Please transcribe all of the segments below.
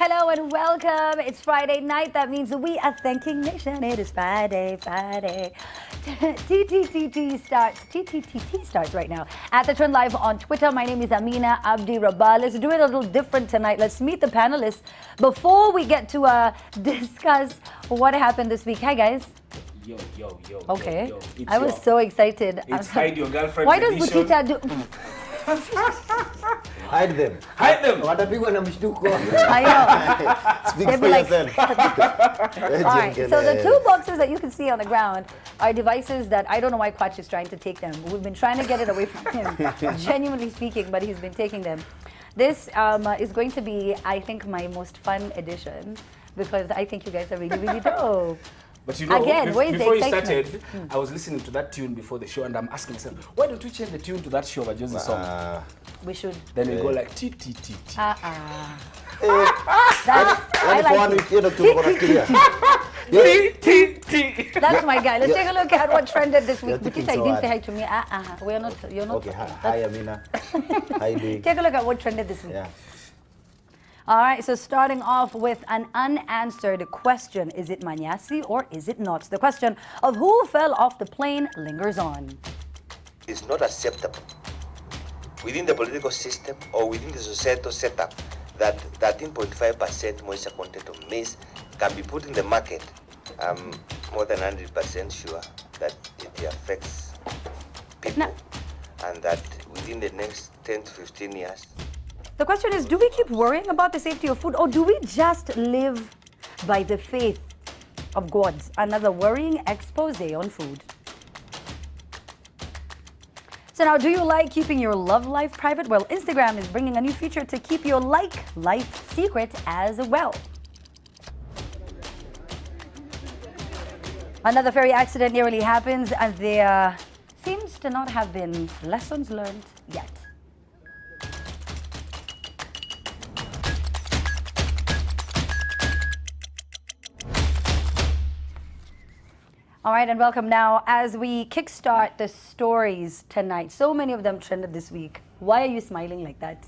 Hello and welcome. It's Friday night. That means we are thanking nation. It is Friday. TTTT starts right now. At the Trend Live on Twitter. My name is Amina Abdi Rabah. Let's do it a little different tonight. Let's meet the panelists before we get to discuss what happened this week. Hi guys. Yo. Okay. Yo. I was so excited. It's hide your girlfriend. Why does Butita do? Hide them. Watapigwa na mshtuko. I know. Speak for yourself. All right, so the two boxes that you can see on the ground are devices that I don't know why Quach is trying to take them. We've been trying to get it away from him, genuinely speaking, but he's been taking them. This is going to be, I think, my most fun edition because I think you guys are really, really dope. But you know, again, before you started, I was listening to that tune before the show and I'm asking myself, why don't we change the tune to that show by Josie song? We should. Then we go like TTTT. That's my guy. Let's take a look at what trended this week. Butita, you didn't say hi to me. We're not. You're not. Okay, hi Amina. How you doing? Take a look at what trended this week. Yeah. All right, so starting off with an unanswered question. Is it Manyasi or is it not? The question of who fell off the plane lingers on. It's not acceptable within the political system or within the societal setup that 13.5% moisture content of maize can be put in the market. I'm more than 100% sure that it affects people and that within the next 10 to 15 years. The question is, do we keep worrying about the safety of food or do we just live by the faith of gods? Another worrying expose on food. So now, do you like keeping your love life private? Well, Instagram is bringing a new feature to keep your life secret as well. Another ferry accident nearly happens and there seems to not have been lessons learned yet. All right, and welcome now as we kickstart the stories tonight. So many of them trended this week. Why are you smiling like that?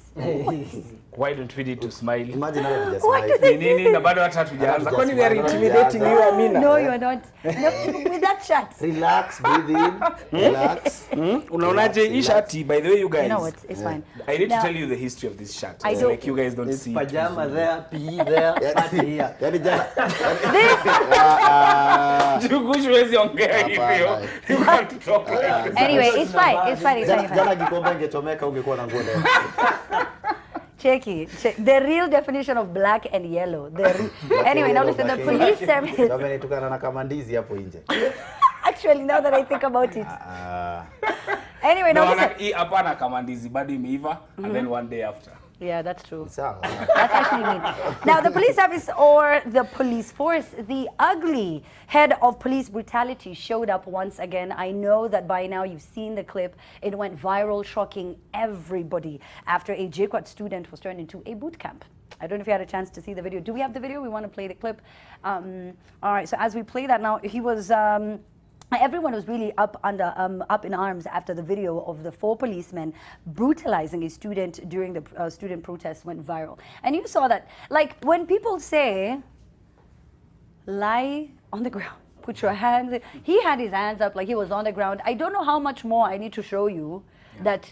Why don't we need to smile? Imagine how you just Why do smile. they Na bado hata hatujaanza. Kwani we are intimidating you, Amina? No, you are not. No, with that chat. Relax, breathe in, relax. Unaonaje hii shati? By the way, you guys. You know what? It's fine. I need Now- to tell you the history of this shirt. I don't- Like you guys don't It's see it. pajama there, PE there, party here. Yani jana. Jugush huwezi ongea hivyo. You can't talk like this. Anyway, it's fine. It's fine. Jana kikombe ingechomeka ungekuwa na nguo leo. Checky. The real definition of black and yellow. Anyway, now listen, the police service. Wamenitokana na kama ndizi hapo nje. Actually, now that I think about it. Anyway, now listen. Hii hapana kama ndizi bado imeiva and then one day after. Yeah, that's true. Sawa. That's actually mean. Now, the police service or the police force, the ugly head of police brutality showed up once again. I know that by now you've seen the clip. It went viral, shocking everybody after a JQuat student was turned into a boot camp. I don't know if you had a chance to see the video. Do we have the video? We want to play the clip. All right, so as we play that now, he was... everyone was really up in arms after the video of the 4 policemen brutalizing a student during the student protest went viral. And you saw that, like, when people say, lie on the ground, put your hands in, he had his hands up like he was on the ground. I don't know how much more I need to show you that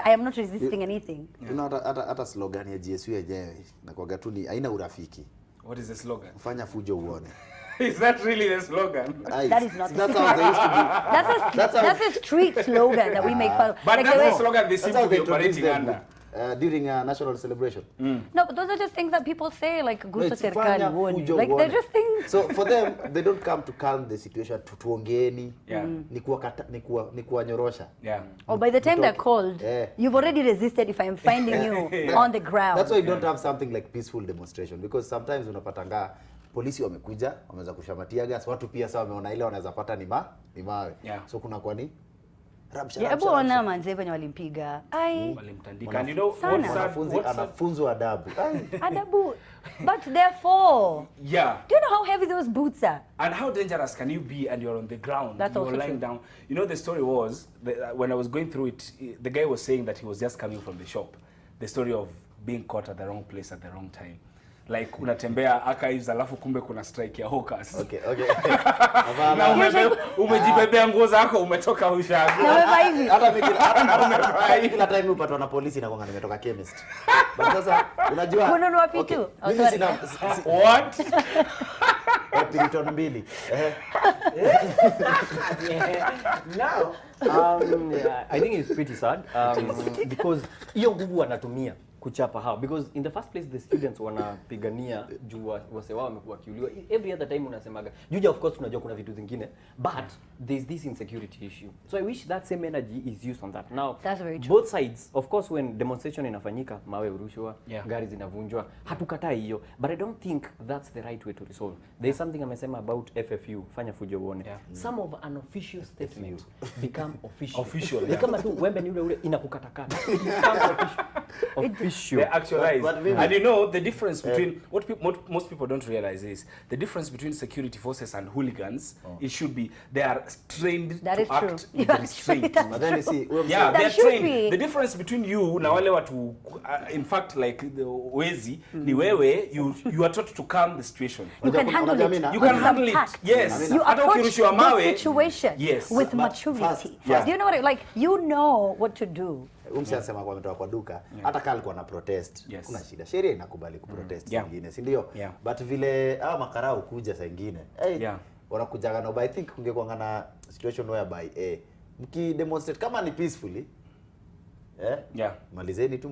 I am not resisting anything. You know, hata slogan ya GSU yenyewe na kwa gatuni haina urafiki. What is the slogan? Fanya fujo uone. Is that really the slogan? That is not. That's how they used to be. That's a street slogan that we make fun of. But like that's the the way, slogan they seem to be operating under. During a national celebration. No, but those are just things that people say, like gusa it's serikali fanya uone. fujo Like uone. they're just things. So for them, they don't come to calm the situation. Tuongeeni. Yeah. Ni kuwanyorosha. Yeah. Or by the time they're called, you've already resisted if I'm finding you on the ground. That's why you don't have something like peaceful demonstration, because sometimes unapatanga polisi wamekuja, wameweza kushamatia gas, watu pia sawa wameona ile wanaweza pata ni mawe. Yeah. So kuna kwani Hebu ona manze venye walimpiga. Walimtandika. And you know wanafunzi anafunzwa adabu. Adabu. But therefore, yeah. Do you know how heavy those boots are? And how dangerous can you be and you're on the ground? That's you're also lying true. down. You know, the story was, when I was going through it, the guy was saying that he was just coming from the shop. The story of being caught at the wrong place at the wrong time. like unatembea archives alafu kumbe kuna strike ya hawkers. Okay. Na umejibebea nguo zako umetoka ushago. Na wewe hivi. Hata kila time upatwa na polisi na kwanga nimetoka chemist. But sasa unajua Kununua vitu. Mimi sina What? Piriton mbili. Now, I think it's pretty sad because hiyo nguvu wanatumia kuchapa hao, because in the first place the students wanapigania juu wase wao wamekuwa kiuliwa. Every other time unasemaga juja, of course tunajua kuna vitu zingine, but there's this insecurity issue, so I wish that same energy is used on that. Now That's very true. both sides, of course, when demonstration inafanyika, mawe urushwa, Yeah. gari zinavunjwa, hatukatai hiyo, but I don't think that's the right way to resolve. There's something amesema about FFU, fanya fujo uone. Yeah. Some of an official statement become official. Official, Ni yeah. kama tu wembe ni ule inakukatakata. Becomes official. They actualize. But maybe- And you know the difference between what most people don't realize is the difference between security forces and hooligans. It should be they are trained That to is true. act You with restraint. But then you see, Yeah, That they are should trained. be. The difference between you na wale watu in fact like the wezi ni wewe you are taught to calm the situation. You can handle it. You with can some handle it. tact. Yes. You Hata approach ukirushiwa the mawe. situation Yes. with But maturity. fast, yeah. Do you know what like you know what to do. Umshasema kwa ametoka kwa duka, hata kama alikuwa na protest, Yes. kuna shida. Sheria inakubali kuprotest Yeah. zingine, si ndio? Yeah. But vile hawa makarao kuja saa nyingine, Yeah. wanakujaga na I think kungekuwa na situation whereby mkidemonstrate kama ni peacefully, Yeah. malizeni tu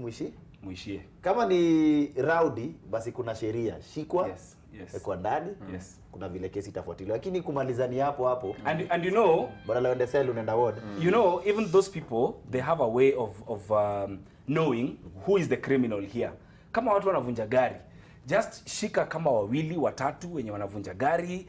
Muishie. kama ni rowdy, basi kuna sheria, shikwa, Yes. Yes. kwa ndani, Yes. kuna vile kesi itafuatiliwa, lakini kumalizani hapo And you know, bora uende cell unaenda ward. you know, even those people, they have a way of knowing who is the criminal here. Kama watu wanavunja gari, just shika kama wawili, watatu wenye wanavunja gari,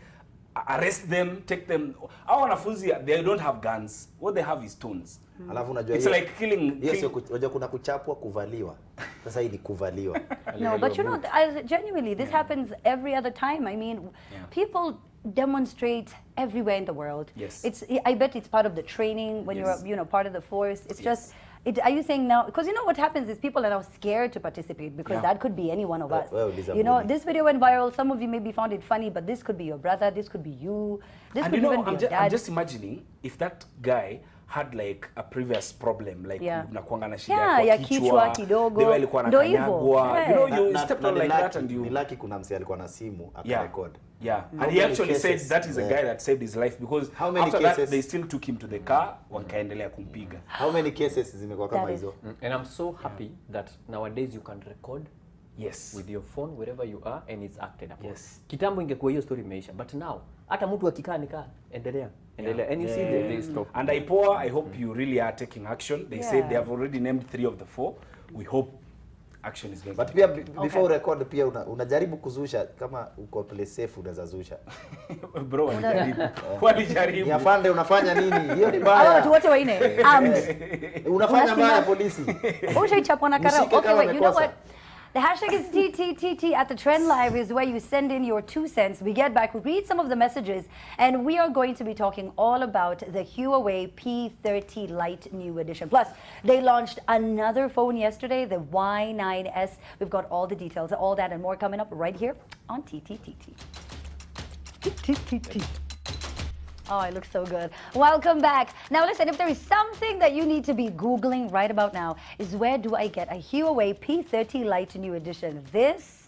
arrest them, take them. Hao wanafunzi, they don't have guns. What they have is stones. Alafu unajua It's like killing. Yes, unajua kuna kuchapwa, kuvaliwa. Sasa hii ni kuvaliwa. No, but you know, genuinely, this happens every other time. I mean, people demonstrate everywhere in the world. Yes. I bet it's part of the training when Yes. you're, part of the force. It's Yes. just. Are you saying now? Because you know what happens is people are now scared to participate because Yeah. that could be any one of us. Well, Lisa, you know, maybe. this video went viral. Some of you maybe found it funny, but this could be your brother. This could be you. This And could you know, even be your dad. I'm just imagining if that guy had like a previous problem, like Yeah. nakuanga na shida Yeah, ya kichwa kidogo. Ndio alikuwa Ndio hivyo. anakanyagwa. Yeah. You know, you Na- stepped na on ni like that lucky- and you. ni lucky kuna msee alikuwa na simu Yeah. akarecord. Yeah, How and he many actually cases? said that is a Yeah. guy that saved his life because How many after that cases? they still took him to the car, wakaendelea kumpiga. How many cases zimekuwa kama That is- hizo? And I'm so happy that nowadays you can record Yes. with your phone wherever you are and it's acted upon. Yes. Kitambo ingekuwa hiyo story imeisha, but now hata mtu akikaa nikaa endelea and you see they stop. And IPOA, I hope you really are taking action. They said they have already named 3 of the 4. We hope action is going But to pia before record pia unajaribu kuzusha, kama uko place safe unaweza zusha. bro, walijaribu. Ni Walijaribu. afande unafanya nini? Hiyo ni Hawa watu baya. wote wanne armed. Unafanya Unasema- baya polisi. Ushaichapwa na karao. Mshike Okay, kama wait, you know amekosa. what? The hashtag is TTTT at the Trend Live is where you send in your 2 cents. We get back, we read some of the messages, and we are going to be talking all about the Huawei P30 Lite new edition. Plus, they launched another phone yesterday, the Y9S. We've got all the details, all that and more coming up right here on TTTT. TTTT. Oh, it looks so good. Welcome back. Now listen, if there is something that you need to be Googling right about now is where do I get a Huawei P30 Lite new edition? This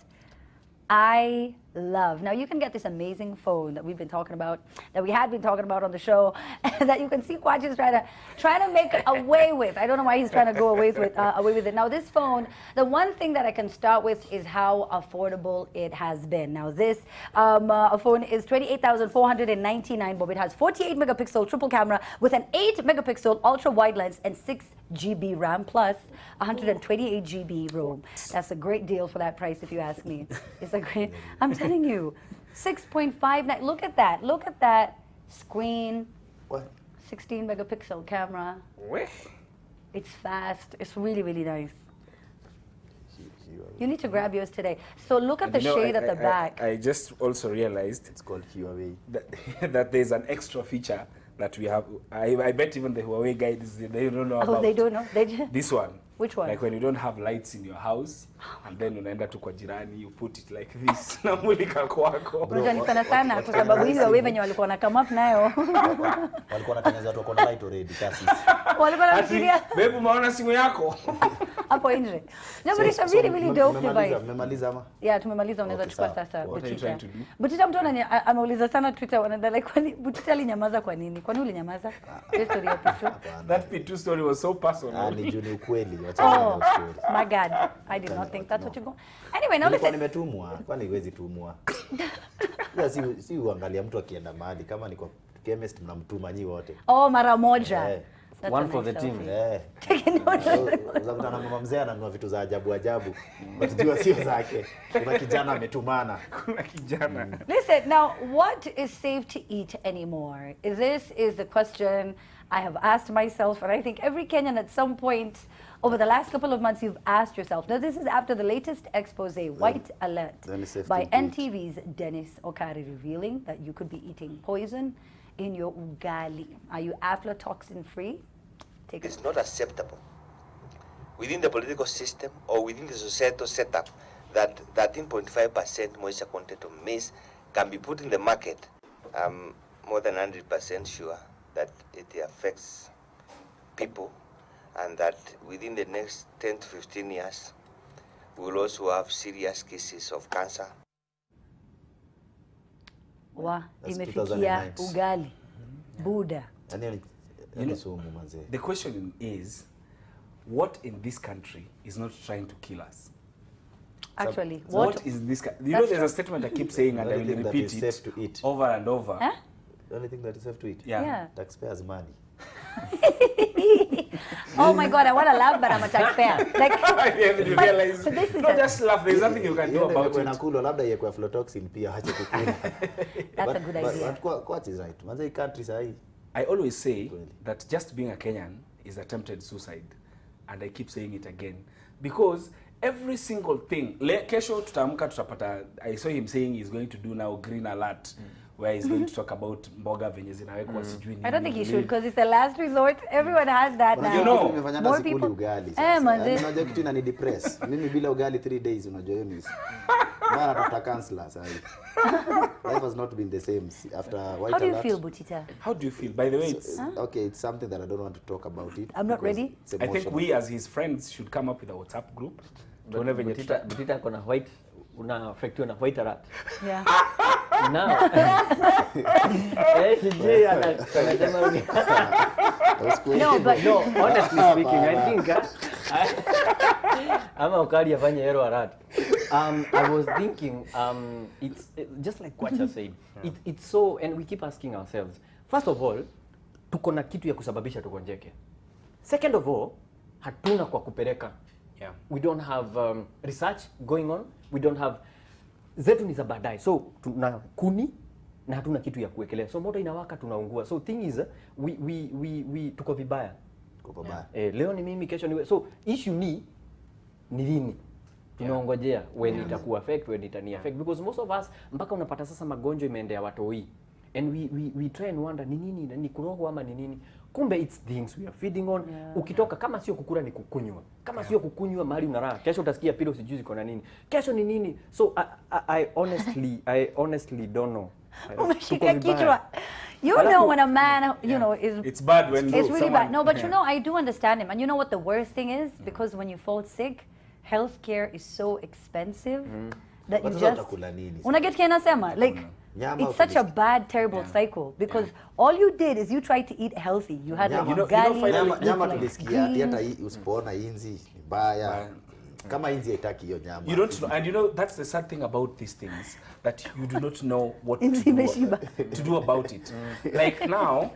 I love. Now you can get this amazing phone that we've been talking about, that we had been talking about on the show, that you can see Kwaj is trying to make away with. I don't know why he's trying to go away with it. Now this phone, the one thing that I can start with is how affordable it has been. Now this phone is 28,499, but it has 48 megapixel triple camera with an 8 megapixel ultra wide lens and 6 GB RAM plus 128 GB ROM. That's a great deal for that price, if you ask me. It's a great. I'm telling you, 6.59. Look at that. Look at that screen. What? 16 megapixel camera. It's fast. It's really, really nice. You need to grab yours today. So look at the shade at the back. I just also realized It's called Huawei. that there's an extra feature that we have. I bet even the Huawei guys, they don't know about. Oh, they don't know. They just. This one. Which one? Like when you don't have lights in your house and then unaenda tu kwa jirani, you put it like this. Namulika kwako. Unajua ni sana kwa sababu hizo wewe wenye walikuwa na come up nayo. Walikuwa wanatengeneza tu kwa light already kasi. Walikuwa wanafikiria. Babe, umeona simu yako? Hapo nje. No, but it's a really, really dope device. Mmemaliza ama? Yeah, tumemaliza, unaweza Okay, chukua sawa. sasa. What are you trying to do? Butita mtu ameuliza sana Twitter, wanaenda like kwani Butita alinyamaza kwa nini? Kwani ulinyamaza? Hiyo story ya Pitu. That Pitu story was so personal. Ni juu ni ukweli. Oh, my God. I did not think that's what you go. Anyway, now Nilikuwa listen. nimetumwa, kwani huwezi tumwa. Si uangalia mtu akienda mahali kama ni kwa chemist mnamtuma nyi wote. Oh, mara moja. That's One a for the nice team. selfie. Unaweza kutana na mama mzee ananunua vitu za ajabu ajabu. Unajua sio zake. Kuna kijana ametumana. Kuna kijana. Listen, now, what is safe to eat anymore? This is the question I have asked myself, and I think every Kenyan at some point over the last couple of months you've asked yourself. Now, this is after the latest expose, White Alert, then it's safe by to eat. NTV's Dennis Okari, revealing that you could be eating poison in your ugali. Are you aflatoxin free? Take It's it. not acceptable within the political system or within the societal setup that 13.5% moisture content of maize can be put in the market. I'm more than 100% sure that it affects people, and that within the next 10 to 15 years, we will also have serious cases of cancer. Wa, That's imefikia 2009. ugali. Buddha. Yaani sumu manze. The question is, what in this country is not trying to kill us? Actually, What is this? You know, That's there's true. a statement I keep saying, and I will Anything that repeat is it safe to eat. over and over. Huh? The only thing that is safe to eat. Yeah. Yeah. Taxpayers' money. Oh my God, I want to laugh, but I'm a taxpayer. Like, You realize, but this is not a- just laugh. There's nothing you can do Yeye about ndio it. inakulwa labda yeye kwa aflatoxin pia ache kukula. That's a good idea. But Kwach is right. Manze hii country sahi. I always say Really? that just being a Kenyan is attempted suicide, and I keep saying it again because every single thing. Kesho tutaamka tutapata. I saw him saying he's going to do now green alert, where he's going to talk about mboga venye zinawekwa sijui nini. I don't think he should, because it's the last resort. Everyone has that now. You know, nimefanya more hata sikuli people- ugali Eh, sasa. manze. Yaani unajua kitu inani depress. Mimi bila ugali 3 days unajua hiyo ni. Bana tafuta counselor sahi. Life has not been the same after White How do you Alert. feel, Butita? How do you feel? By the way, it's, Okay, it's something that I don't want to talk about it. I'm not because ready. it's I think emotional. we as his friends should come up with a WhatsApp group. Tuone venye tuta- Butita ako na white, una affectiwa na white alert. Yeah. Now, sijui anasema ni- Those questions- No, but No, honestly speaking, I think ama ukali afanye hero alert. I was thinking, it's just like Kwacha said. It's so, and we keep asking ourselves. First of all, tuko na kitu ya kusababisha tugonjeke. Second of all, hatuna kwa kupeleka. Yeah. We don't have research going on. We don't have, zetu ni za baadaye. So tuna kuni na hatuna kitu ya kuwekelea. So moto inawaka tunaungua. So thing is, we tuko vibaya. Kwa baba. Leo ni mimi, kesho ni wewe. So issue ni lini? Tunaongojea when itakuwa affect, when itani affect, because most of us mpaka unapata sasa magonjwa imeendea watoi. And we try and wonder ni nini, ni kuroho ama ni nini. Kumbe it's things we are feeding on. Ukitoka kama sio kukula ni kukunywa. Kama sio kukunywa mahali unalala. Kesho utasikia pilo sijui ziko na nini. Kesho ni nini? So I honestly don't know. Umeshika Tuko vibaya. kichwa. You Alafu- know when a man, you know, is It's bad when it's really someone- bad. No, but you Yeah. know, I do understand him. And you know what the worst thing is? Because when you fall sick, healthcare is so expensive that you But sasa just utakula nini? unaget kinasema like Nyama it's such a ukilisi- bad, terrible cycle because all you did is you tried to eat healthy. You had like Nyama- ugali, finally- Nyama like tulisikia ati hata greens. usipoona inzi ni mbaya. Kama inzi haitaki hiyo nyama. You don't know, and you know that's the sad thing about these things, that you do not know what Inzi imeshiba. to do about it. Like now,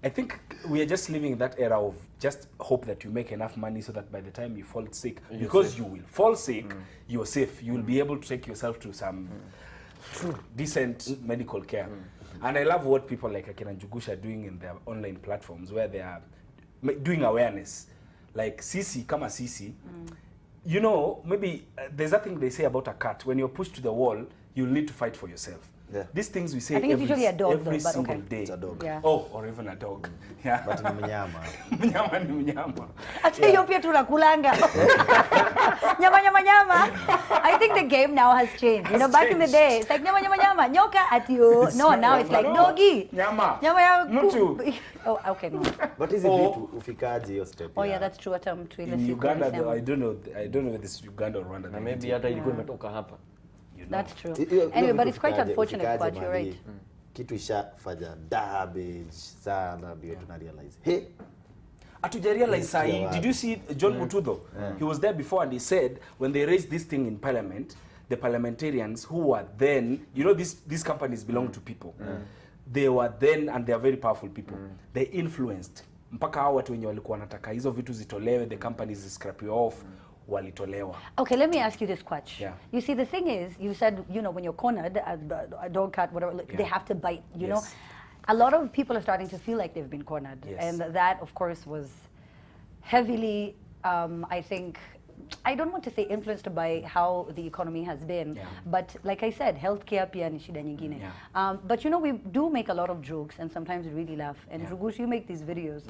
I think we are just living in that era of just hope that you make enough money so that by the time you fall sick, because you will fall sick, you're safe. You will be able to take yourself to some decent medical care. And I love what people like Akina Njugush are doing in their online platforms where they are doing awareness. Like Sisi, kama Sisi, you know, maybe there's that thing they say about a cat. When you're pushed to the wall, you'll need to fight for yourself. Yeah. These things we say I think it's usually a dog, every though, but single okay. day. It's a dog. Yeah. Oh, or even a dog. Yeah. But ni mnyama. Mnyama ni mnyama. Hata hiyo pia tunakulanga. Nyama. I think the game now has changed. You know, back in the day, it's like nyama. Nyoka at you. No, now it's like doggy. Nyama. Nyama ya Mtu. Oh, okay, no. But hizi vitu ufikaje hiyo step? Oh yeah, that's true. Hata mtu ile In siku Uganda, alisema. though, I don't know if this is Uganda or Rwanda. Na maybe hata ilikuwa imetoka hapa. You know. That's true. Hiyo Anyway, but vitu it's quite ufikaje- unfortunate, ufikaje but you're mahali right. Kitu ishafanya damage sana ndio tuna realize. Hey, Atuja realize sahi, Yeah. did you see John Mutudho? He was there before and he said when they raised this thing in parliament, the parliamentarians who were then, you know, these companies belong to people. They were then, and they are very powerful people. They influenced. Mpaka hao watu wenye walikuwa wanataka hizo vitu zitolewe, the companies scrap you off, walitolewa. Okay, let me ask you this, Kwach. Yeah. You see, the thing is, you said, you know, when you're cornered, a dog, cat, whatever, like, they Yeah. have to bite, you know. Yes. A lot of people are starting to feel like they've been cornered. Yes. And that, of course, was heavily, I think, I don't want to say influenced by how the economy has been, Yeah. but like I said, healthcare pia ni shida nyingine. Yeah. But you know, we do make a lot of jokes and sometimes we really laugh. And Yeah. Rugush, you make these videos.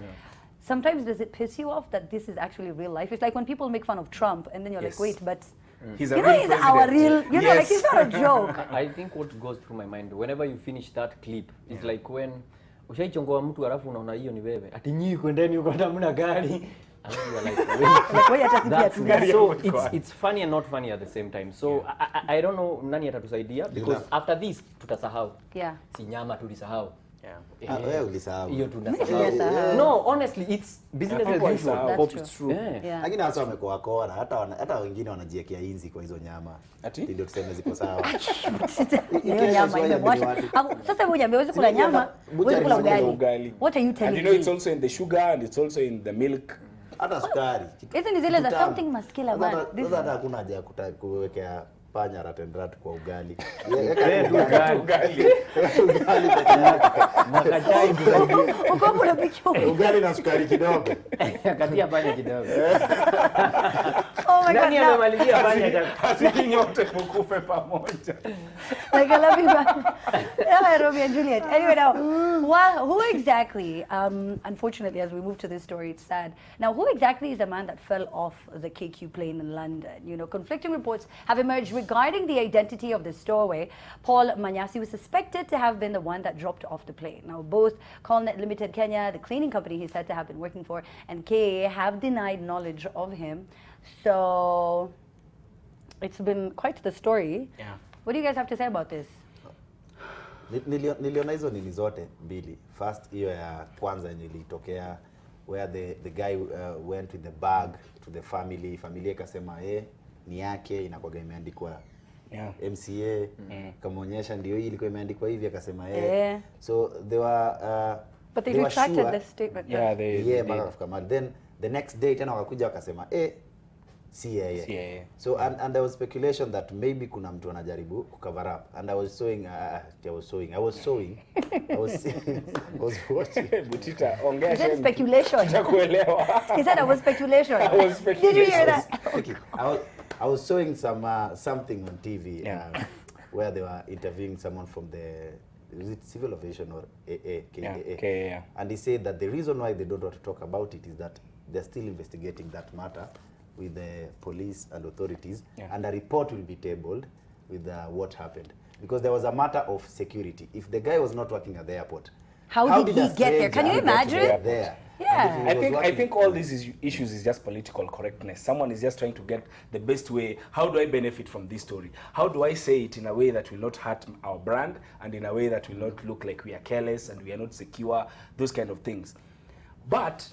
Sometimes does it piss you off that this is actually real life? It's like when people make fun of Trump and then you're Yes. like, wait, but He's a you know, real he's president. our real, you know, like he's not a joke. I think what goes through my mind whenever you finish that clip is like when ushaichongoa mtu alafu unaona hiyo ni wewe. Ati nyinyi kwendeni huko hamna gari. And then you're like, Like, wait, hata sisi that's hatujali. so it's funny and not funny at the same time. So I don't know nani atatusaidia because after this tutasahau. Yeah. Si nyama tulisahau. wewe ulisahau. Hiyo tunasahau. Sijasahau. No, honestly it's business People as usual. are- That's hope it's true. true. Yeah. Lakini hasa wamekuwa kora, hata wengine wanajiwekea inzi kwa hizo nyama. Ati? Ndio tuseme ziko sawa. Hiyo nyama imemwasha. Sasa wewe huwezi kula nyama, huwezi kula ugali. Ugali. What are you And telling you know it's me? also in the sugar and it's also in the milk. Hata sukari. Hizi ni zile za Tamu. something must kill a man. This Sasa hata hakuna haja ya kuwekea panya ratendrat kwa ugali. Ugali. Ugali. Ugali peke yake. Na kachai kusaidia. uko hapo unapikia. Ugali na sukari kidogo. Katia panya kidogo. Oh my God. Nani now- amemalizia panya cha Asili nyote mkufe pamoja. Like I love you, man. Yeah, Romeo and Juliet. Anyway, now, who exactly? Unfortunately, as we move to this story, it's sad. Now, who exactly is the man that fell off the KQ plane in London? You know, conflicting reports have emerged regarding the identity of the stowaway. Paul Manyasi was suspected to have been the one that dropped off the plane. Now, both Colnet Limited Kenya, the cleaning company he's said to have been working for, and KA have denied knowledge of him. So, it's been quite the story. Yeah. What do you guys have to say about this? Niliona hizo nini zote mbili. First hiyo ya kwanza yenye ilitokea where the guy went with the bag to the family. Familia ikasema ni yake, inakuwa imeandikwa MCA. Kamuonyesha ndio hii ilikuwa imeandikwa hivi, akasema So they were But they were retracted sure. the statement. Yeah, they Mpaka kufika mahali. Then the next day tena wakakuja wakasema si yeye. Si yeye. So and there was speculation that maybe kuna mtu anajaribu cover up, and I was sewing watching. Butita, ongea He said shem. speculation. Kuelewa. He said I was speculation. I was Did you hear that? Okay. I was showing something on TV where they were interviewing someone from the civil aviation or KAA. KAA. And he said that the reason why they don't want to talk about it is that they're still investigating that matter with the police and authorities, and a report will be tabled with what happened, because there was a matter of security. If the guy was not working at the airport, How did a he get there? Can you stranger get to imagine? there? Yeah. And if he was I working- think all these issues is just political correctness. Someone is just trying to get the best way. How do I benefit from this story? How do I say it in a way that will not hurt our brand and in a way that will not look like we are careless and we are not secure, those kind of things. But,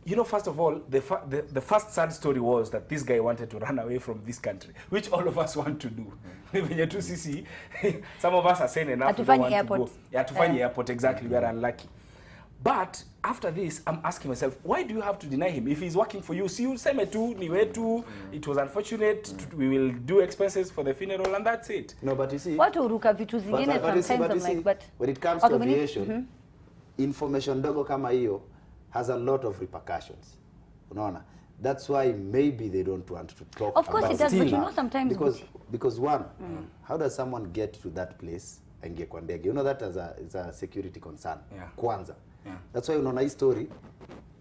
you know, first of all, the first sad story was that this guy wanted to run away from this country, which all of us want to do. Venye tu sisi, some of us are saying enough. We don't Hatufanyi want to airport. go. Yeah, hatufanyi airport, exactly. We are unlucky. But after this, I'm asking myself, why do you have to deny him? If he's working for you, si useme tu, ni wetu, it was unfortunate, we will do expenses for the funeral and that's it. No, but you see, Watu huruka vitu zingine sometimes I'm like, but when it comes to aviation, information ndogo kama hiyo has a lot of repercussions. Unaona? That's why maybe they don't want to talk Of course about it does, but you that. know sometimes because one, how does someone get to that place aingie kwa ndege. You know that is a security concern. Yeah. Kwanza. Yeah. That's why unaona hii story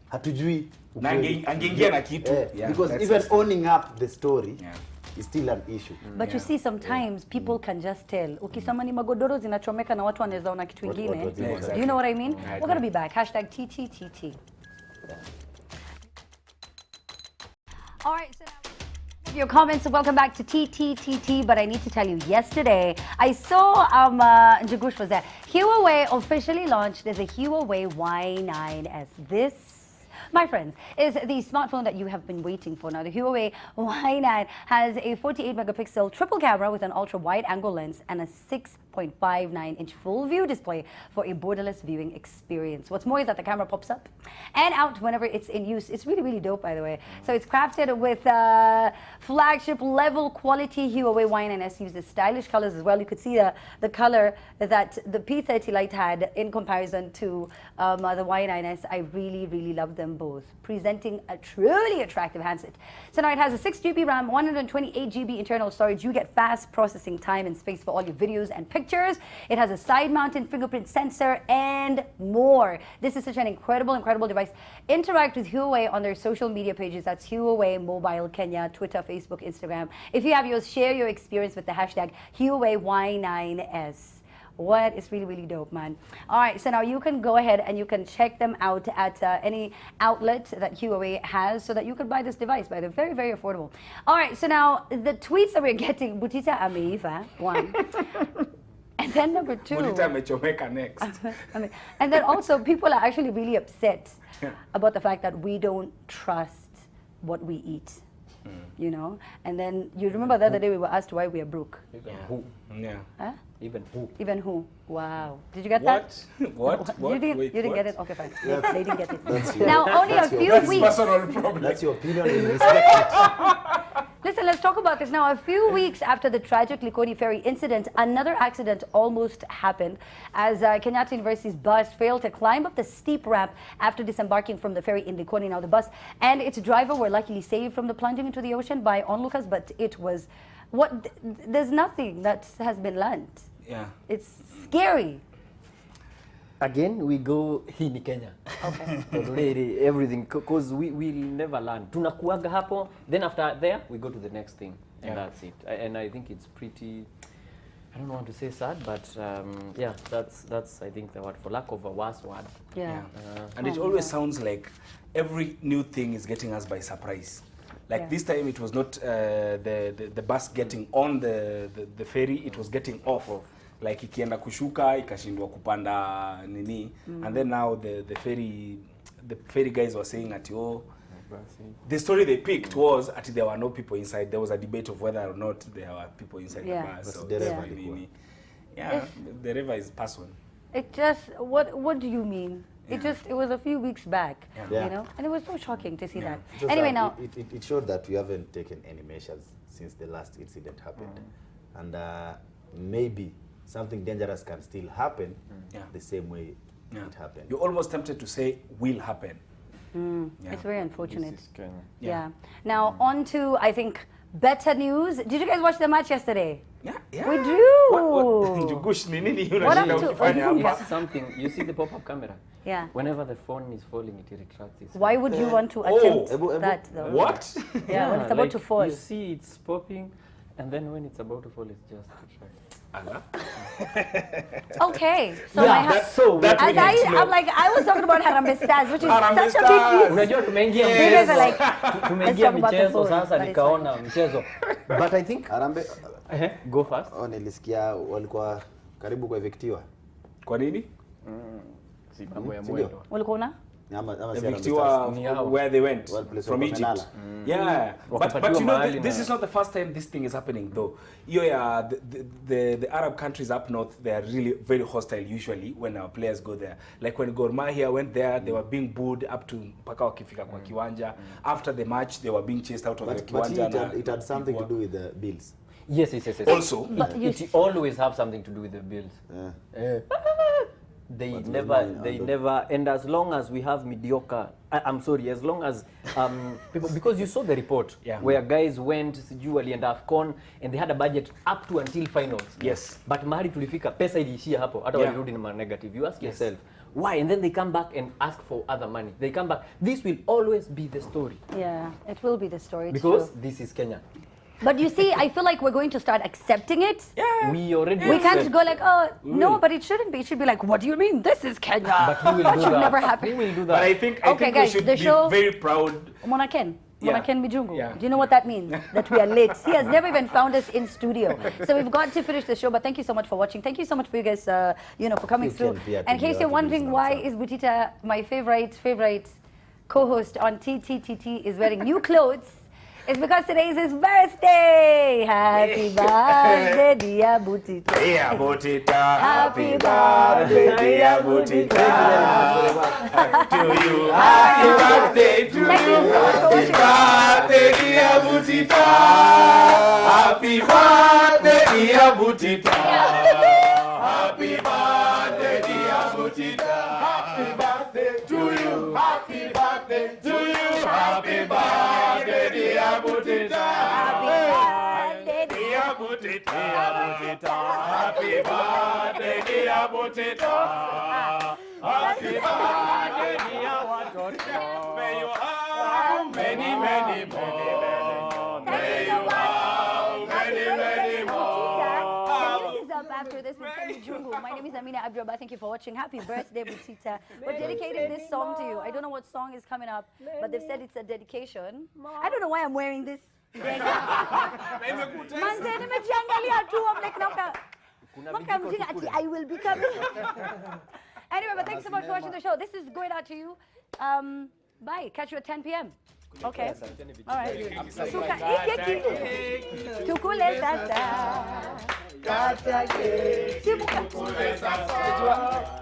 hatujui Na angeingia na kitu. Yeah, because that's even it. owning up the story Yeah. is still an issue. But you see sometimes people can just tell. Ukisema ni magodoro zinachomeka na watu wanaweza ona kitu Watu ingine. wazima. Exactly. Do you know what I mean? I We're gonna be back. #TTTT. All right, so now your comments. Welcome back to TTTT. But I need to tell you, yesterday I saw Jagush was there. Huawei officially launched the Huawei Y9S. This, my friends, is the smartphone that you have been waiting for. Now, the Huawei Y9 has a 48 megapixel triple camera with an ultra wide angle lens and a 6.59-inch full view display for a borderless viewing experience. What's more is that the camera pops up and out whenever it's in use. It's really, really dope, by the way. So it's crafted with flagship level quality. Huawei Y9S uses stylish colors as well. You could see the color that the P30 Lite had in comparison to the Y9S. I really, really love them both, presenting a truly attractive handset. So now it has a 6 GB RAM, 128 GB internal storage. You get fast processing time and space for all your videos and pictures. It has a side-mounted fingerprint sensor and more. This is such an incredible, incredible device. Interact with Huawei on their social media pages. That's Huawei Mobile Kenya, Twitter, Facebook, Instagram. If you have yours, share your experience with the hashtag Huawei Y9S. What is really, really dope, man. All right, so now you can go ahead and you can check them out at any outlet that Huawei has so that you can buy this device. They're very, very affordable. All right, so now the tweets that we're getting, Butita ameiva, one. And then number two. Butita amechomeka next. And then also people are actually really upset about the fact that we don't trust what we eat. You know, and then you remember the other day we were asked why we are broke. Even who? Yeah. Huh? Even who? Even who? Wow. Did you get What? that? What? You didn't, Wait, you didn't what? get it? Okay, fine. They didn't get it. That's your- Now, only a that's your- few That's weeks. personal problem. That's your opinion. We respect it. Listen, let's talk about this now. A few weeks after the tragic Likoni ferry incident, another accident almost happened as Kenyatta University's bus failed to climb up the steep ramp after disembarking from the ferry in Likoni. Now, the bus and its driver were luckily saved from the plunging into the ocean by onlookers, but it was there's nothing that has been learned. Yeah. It's scary. Again, we go hii ni Kenya. Okay. Already everything, because we'll never learn. Tunakuaga hapo, then after there, we go to the next thing, and that's it. And I think it's pretty, I don't want to say sad, but yeah, that's I think the word, for lack of a worse word. Yeah. And it always sounds like every new thing is getting us by surprise. Like this time it was not the bus getting on the ferry, it was getting off. Like ikienda kushuka ikashindwa kupanda nini, and then now the ferry guys were saying at the story they picked was at there were no people inside. There was a debate of whether or not there were people inside the bus. So the river is person. It just, what do you mean? It was a few weeks back, Yeah. you know, and it was so shocking to see that. Just, Anyway, now it showed that we haven't taken any measures since the last incident happened, and maybe something dangerous can still happen the same way it happened. You're almost tempted to say will happen. it's very unfortunate. This is Kenya. Yeah. Now on to, I think, better news. Did you guys watch the match yesterday? Yeah. We do. Njugush ni nini What unashinda up to- ukifanya hapa? It's something, you see the pop-up camera? Yeah. Whenever the phone is falling, it retracts itself. Why would you want to attempt that though? What? Yeah, when it's about like to fall. You see it's popping, and then when it's about to fall, it's just retracts. Allah. Okay. So I have, so that as we need to know. I'm like, I was talking about Harambee Stars, which is Harambee such a big Stars. deal. unajua tumeingia You guys are mchezo. like, Tumeingia let's talk about the michezo phone, sasa, but it's nikaona mchezo. But I think Harambee, go first. nilisikia walikuwa karibu kuevictiwa. Kwa nini? Si mambo ya Sindio? mwendo. Ulikuwa una? Ama si Harambee Evictiwa Stars. where they went Well, place from wako Egypt. wamelala. Yeah, but Wakapatiwa you know mahali this na- is not the first time this thing is happening though. The Arab countries up north, they are really very hostile usually when our players go there. Like when Gor Mahia went there, they were being booed up to mpaka wakifika kwa kiwanja. After the match, they were being chased out of the But kiwanja. it had something to do with the bills. Yes. Also, But you It always have something to do with the bills. They But never, and as long as we have mediocre, I'm sorry, as long as people, because you saw the report where guys went usually and AFCON and they had a budget up to until finals. Yes. But mahali tulifika, pesa iliishia hapo, hata walirudi na negative. You ask yourself, why? And then they come back and ask for other money. They come back. This will always be the story. Yeah, it will be the story. Because this is Kenya. But you see, I feel like we're going to start accepting it. Yeah. We already We can't accept. go like, oh, no, but it shouldn't be. It should be like, what do you mean? This is Kenya. But who will that do should that? never happen. Who will do that? But I think Okay, guys, we should the be show- very proud. Monaken. Yeah. Monaken Bijungu. Yeah. Do you know what that means? That we are late. He has never even found us in studio. So we've got to finish the show, but thank you so much for watching. Thank you so much for you guys, for coming You through. can be at And in case the you're wondering why outside. is Butita, my favorite co-host on TTTT, is wearing new clothes, it's because today is his birthday. Happy birthday, dear Butita. Dear Butita, Happy birthday, dear Butita. To you, happy birthday to Thank you so much for watching. birthday, dear Butita. Happy birthday, dear Butita. Happy birthday, dear Butita. Happy birthday to you. Happy birthday to you. Happy birthday, dear Butita. Happy birthday, Dear Butita. Happy birthday, dear Butita. Happy birthday, dear Butita. May you have many, many more. May you have many more. This is up after this with Kenny Jungu. My name is Amina Abdurrahman. Thank you for watching. Happy birthday, Butita. We're dedicating this song to you. I don't know what song is coming up, but they've said it's a dedication. I don't know why I'm wearing this. Manze, nimejiangalia tu. I'm like, I will be coming. Anyway, but thanks so much for watching the show. This is going out to you. Bye. Catch you at 10 p.m. Okay. All right. Suka ikeki. Tukule sasa. Kata keki. Tukule sasa.